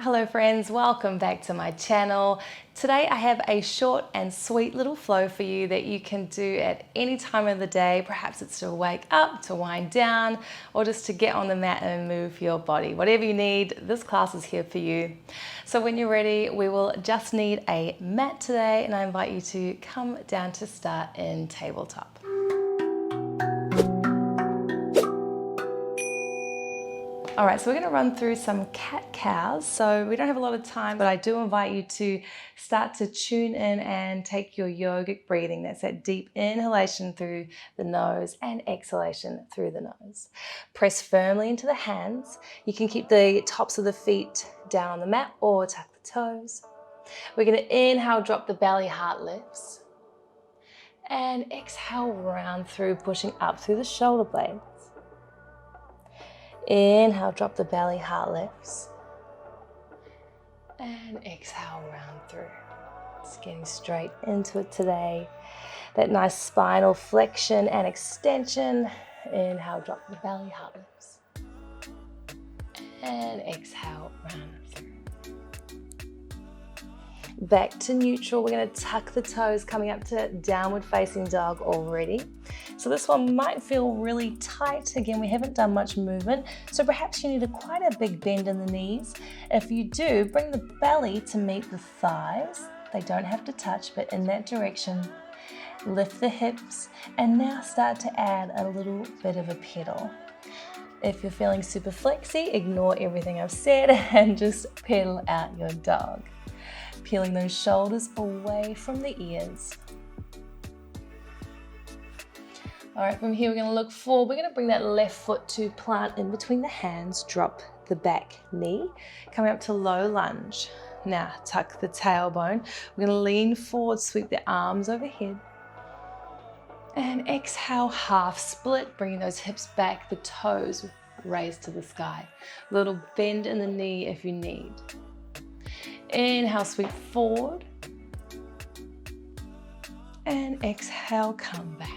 Hello friends, welcome back to my channel. Today I have a short and sweet little flow for you that you can do at any time of the day. Perhaps it's to wake up, to wind down, or just to get on the mat and move your body. Whatever you need, this class is here for you. So when you're ready, we will just need a mat today, and I invite you to come down to start in tabletop. All right, so we're gonna run through some cat-cows. So we don't have a lot of time, but I do invite you to start to tune in and take your yogic breathing. That's that deep inhalation through the nose and exhalation through the nose. Press firmly into the hands. You can keep the tops of the feet down on the mat or tuck the toes. We're gonna inhale, drop the belly, heart lifts. And exhale, round through, pushing up through the shoulder blades. Inhale, drop the belly, heart lifts. And exhale, round through. Just getting straight into it today. That nice spinal flexion and extension. Inhale, drop the belly, heart lifts. And exhale, round through. Back to neutral. We're going to tuck the toes, coming up to downward facing dog already. So this one might feel really tight. Again, we haven't done much movement, so perhaps you need quite a big bend in the knees. If you do, bring the belly to meet the thighs. They don't have to touch, but in that direction. Lift the hips, and now start to add a little bit of a pedal. If you're feeling super flexy, ignore everything I've said and just pedal out your dog. Peeling those shoulders away from the ears. All right, from here we're gonna look forward. We're gonna bring that left foot to plant in between the hands, drop the back knee, coming up to low lunge. Now tuck the tailbone. We're gonna lean forward, sweep the arms overhead. And exhale, half split, bringing those hips back, the toes raised to the sky. Little bend in the knee if you need. Inhale, sweep forward. And exhale, come back.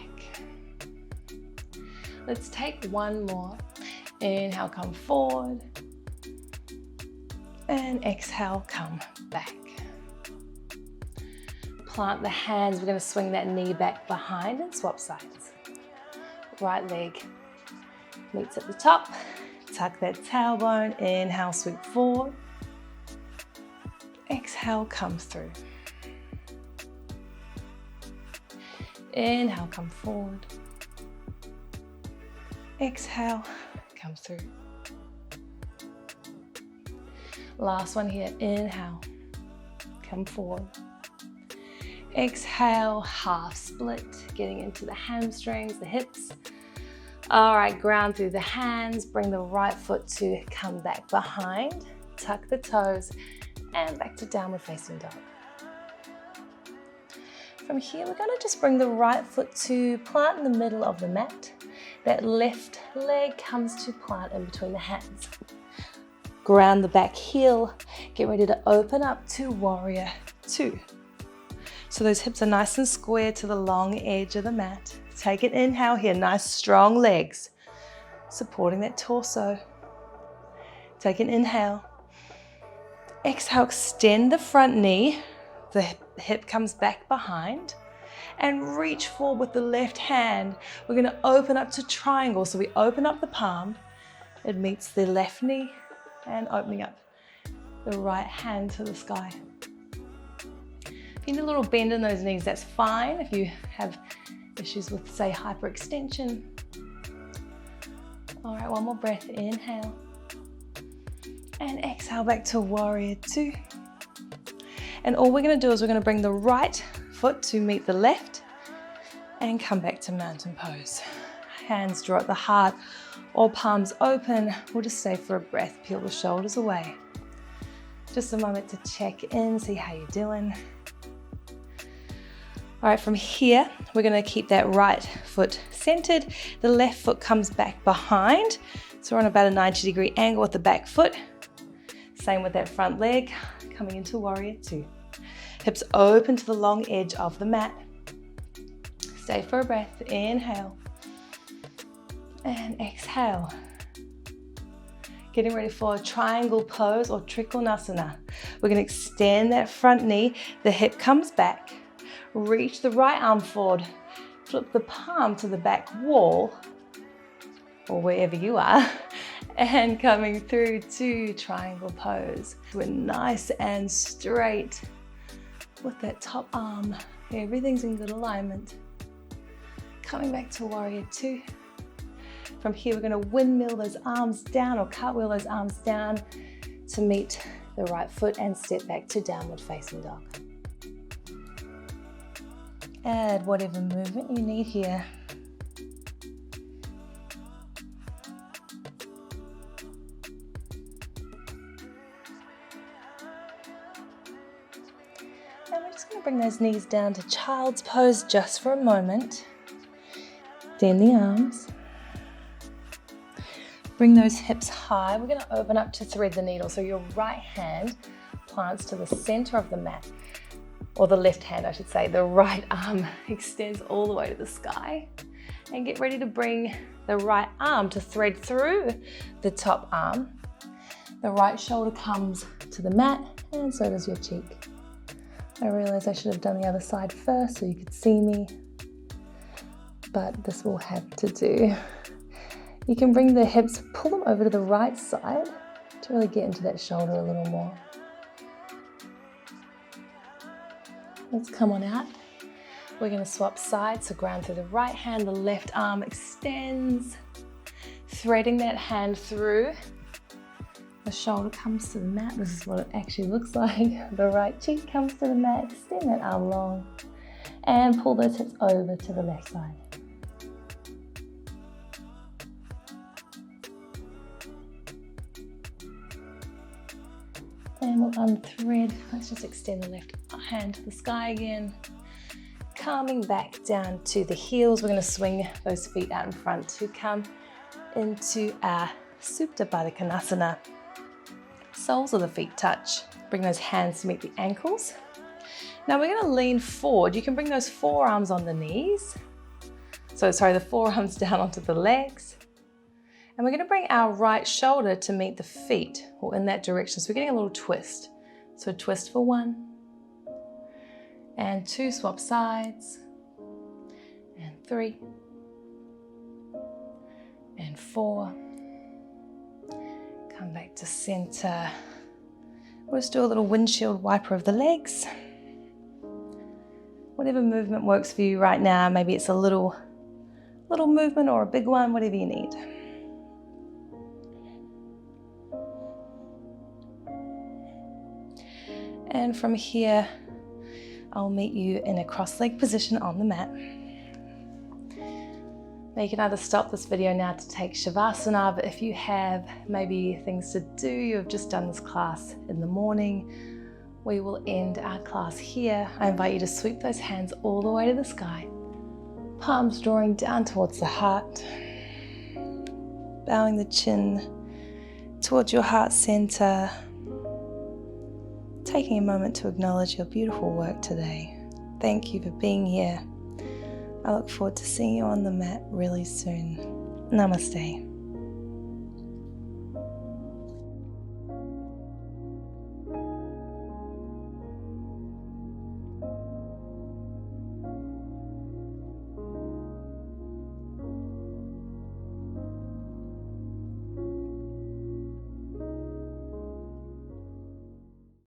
Let's take one more. Inhale, come forward. And exhale, come back. Plant the hands. We're going to swing that knee back behind and swap sides. Right leg meets at the top. Tuck that tailbone. Inhale, sweep forward. Exhale, come through. Inhale, come forward. Exhale, come through. Last one here. Inhale, come forward. Exhale, half split, getting into the hamstrings, the hips. All right, ground through the hands. Bring the right foot to come back behind. Tuck the toes and back to downward facing dog. From here, we're gonna just bring the right foot to plant in the middle of the mat. That left leg comes to plant in between the hands. Ground the back heel. Get ready to open up to warrior two. So those hips are nice and square to the long edge of the mat. Take an inhale here, nice strong legs, supporting that torso. Take an inhale. Exhale, extend the front knee. The hip comes back behind. And reach forward with the left hand. We're going to open up to triangle. So we open up the palm. It meets the left knee and opening up the right hand to the sky. If you need a little bend in those knees, that's fine. If you have issues with, say, hyperextension. All right, one more breath. Inhale. And exhale back to warrior two. And all we're going to do is we're going to bring the right foot to meet the left and come back to mountain pose. Hands draw at the heart or palms open. We'll just stay for a breath, peel the shoulders away. Just a moment to check in, see how you're doing. All right, from here, we're going to keep that right foot centered. The left foot comes back behind. So we're on about a 90-degree angle with the back foot. Same with that front leg, coming into warrior two. Hips open to the long edge of the mat. Stay for a breath. Inhale. And exhale. Getting ready for a triangle pose or Trikonasana. We're going to extend that front knee, the hip comes back, reach the right arm forward, flip the palm to the back wall, or wherever you are, and coming through to triangle pose. We're nice and straight with that top arm. Everything's in good alignment. Coming back to warrior two. From here, we're going to windmill those arms down or cartwheel those arms down to meet the right foot and step back to downward facing dog. Add whatever movement you need here. And we're just going to bring those knees down to child's pose just for a moment. Extend the arms. Bring those hips high. We're going to open up to thread the needle. So your right hand plants to the center of the mat, or the left hand, I should say. The right arm extends all the way to the sky. And get ready to bring the right arm to thread through the top arm. The right shoulder comes to the mat, and so does your cheek. I realize I should have done the other side first so you could see me, but this will have to do. You can bring the hips, pull them over to the right side to really get into that shoulder a little more. Let's come on out. We're going to swap sides, so ground through the right hand, the left arm extends, threading that hand through. The shoulder comes to the mat. This is what it actually looks like. The right cheek comes to the mat, extend that arm long, and pull those hips over to the left side. And we'll unthread. Let's just extend the left hand to the sky again. Coming back down to the heels. We're going to swing those feet out in front to come into our Supta Baddha Konasana. Soles of the feet touch. Bring those hands to meet the ankles. Now we're going to lean forward. You can bring those forearms on the knees. The forearms down onto the legs. And we're going to bring our right shoulder to meet the feet, or in that direction. So we're getting a little twist. So twist for 1, and 2, swap sides, and 3, and 4. Come back to center. We'll just do a little windshield wiper of the legs. Whatever movement works for you right now. Maybe it's a little movement or a big one, whatever you need. And from here, I'll meet you in a cross-legged position on the mat. Now you can either stop this video now to take Shavasana, but if you have maybe things to do, you've just done this class in the morning, we will end our class here. I invite you to sweep those hands all the way to the sky, palms drawing down towards the heart, bowing the chin towards your heart center, taking a moment to acknowledge your beautiful work today. Thank you for being here. I look forward to seeing you on the mat really soon. Namaste.